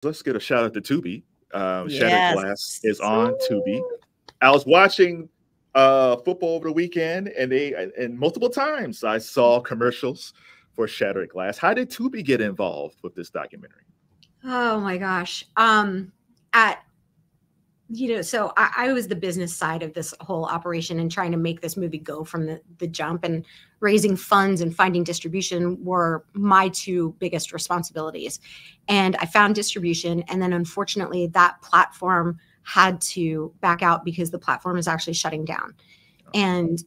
let's get a shout out to Tubi. Shattered Glass Yes. is on Tubi. I was watching football over the weekend, and multiple times I saw commercials for Shattered Glass. How did Tubi get involved with this documentary? Oh my gosh. So I was the business side of this whole operation, and trying to make this movie go from the jump, and raising funds and finding distribution were my two biggest responsibilities. And I found distribution, and then unfortunately that platform had to back out because the platform is actually shutting down. And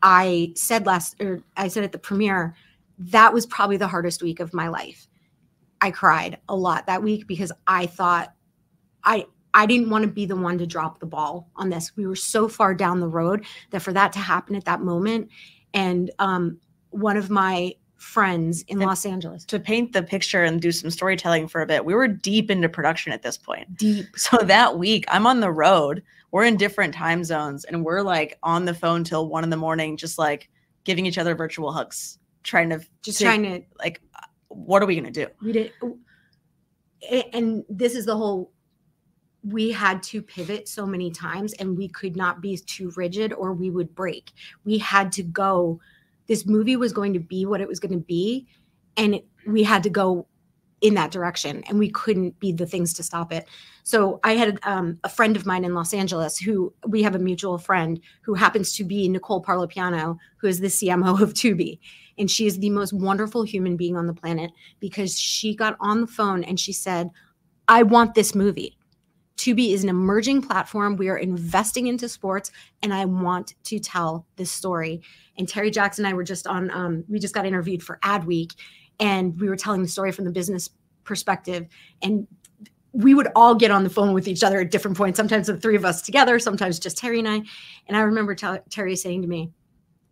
I said at the premiere, that was probably the hardest week of my life. I cried a lot that week because I thought I didn't want to be the one to drop the ball on this. We were so far down the road that for that to happen at that moment. And one of my friends in Los Angeles. To paint the picture and do some storytelling for a bit, we were deep into production at this point. Deep. So that week, I'm on the road. We're in different time zones, and we're like on the phone till 1 a.m, just like giving each other virtual hugs, trying to like, what are we going to do? We did. And this is the whole, we had to pivot so many times, and we could not be too rigid or we would break. We had to go, this movie was going to be what it was going to be. And we had to go in that direction, and we couldn't be the things to stop it. So I had a friend of mine in Los Angeles, who we have a mutual friend who happens to be Nicole Parlapiano, who is the CMO of Tubi. And she is the most wonderful human being on the planet, because she got on the phone and she said, I want this movie. Tubi is an emerging platform. We are investing into sports, and I want to tell this story. And Terry Jackson and I were just on, we just got interviewed for Ad Week, and we were telling the story from the business perspective. And we would all get on the phone with each other at different points, sometimes the three of us together, sometimes just Terry and I. And I remember Terry saying to me,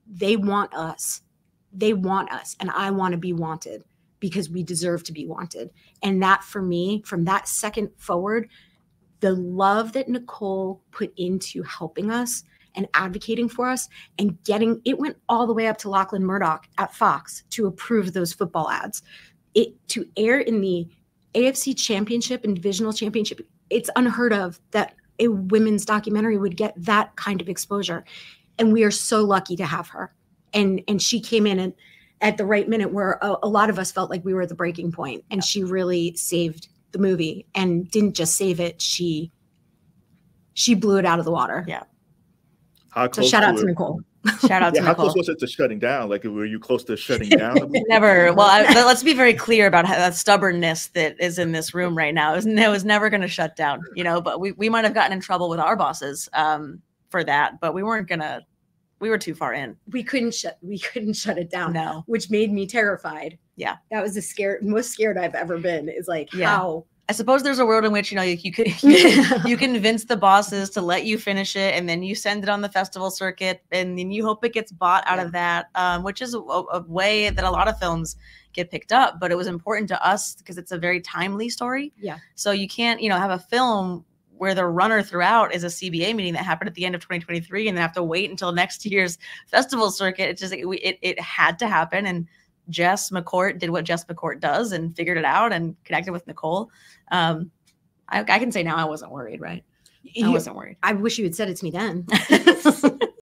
they want us. They want us, and I want to be wanted because we deserve to be wanted. And that, for me, from that second forward, the love that Nicole put into helping us and advocating for us and getting, it went all the way up to Lachlan Murdoch at Fox to approve those football ads. It to air in the AFC Championship and Divisional Championship. It's unheard of that a women's documentary would get that kind of exposure. And we are so lucky to have her. And she came in at the right minute where a lot of us felt like we were at the breaking point. And she really saved the movie, and didn't just save it. She blew it out of the water. Yeah. So shout out to Nicole. Shout out to Nicole. How close was it to shutting down? Like, were you close to shutting down? Never. Well, let's be very clear about how that stubbornness that is in this room right now. It was never going to shut down, but we might have gotten in trouble with our bosses for that, but we weren't going to, we were too far in. We couldn't shut it down. No. Which made me terrified. Yeah. That was the most scared I've ever been, is like, how. I suppose there's a world in which, you convince the bosses to let you finish it, and then you send it on the festival circuit, and then you hope it gets bought out of that, which is a way that a lot of films get picked up. But it was important to us because it's a very timely story. Yeah. So you can't, have a film where the runner throughout is a CBA meeting that happened at the end of 2023, and then have to wait until next year's festival circuit. It's just, it had to happen. And Jess McCourt did what Jess McCourt does and figured it out and connected with Nicole. I can say now I wasn't worried, right? I wasn't worried. I wish you had said it to me then.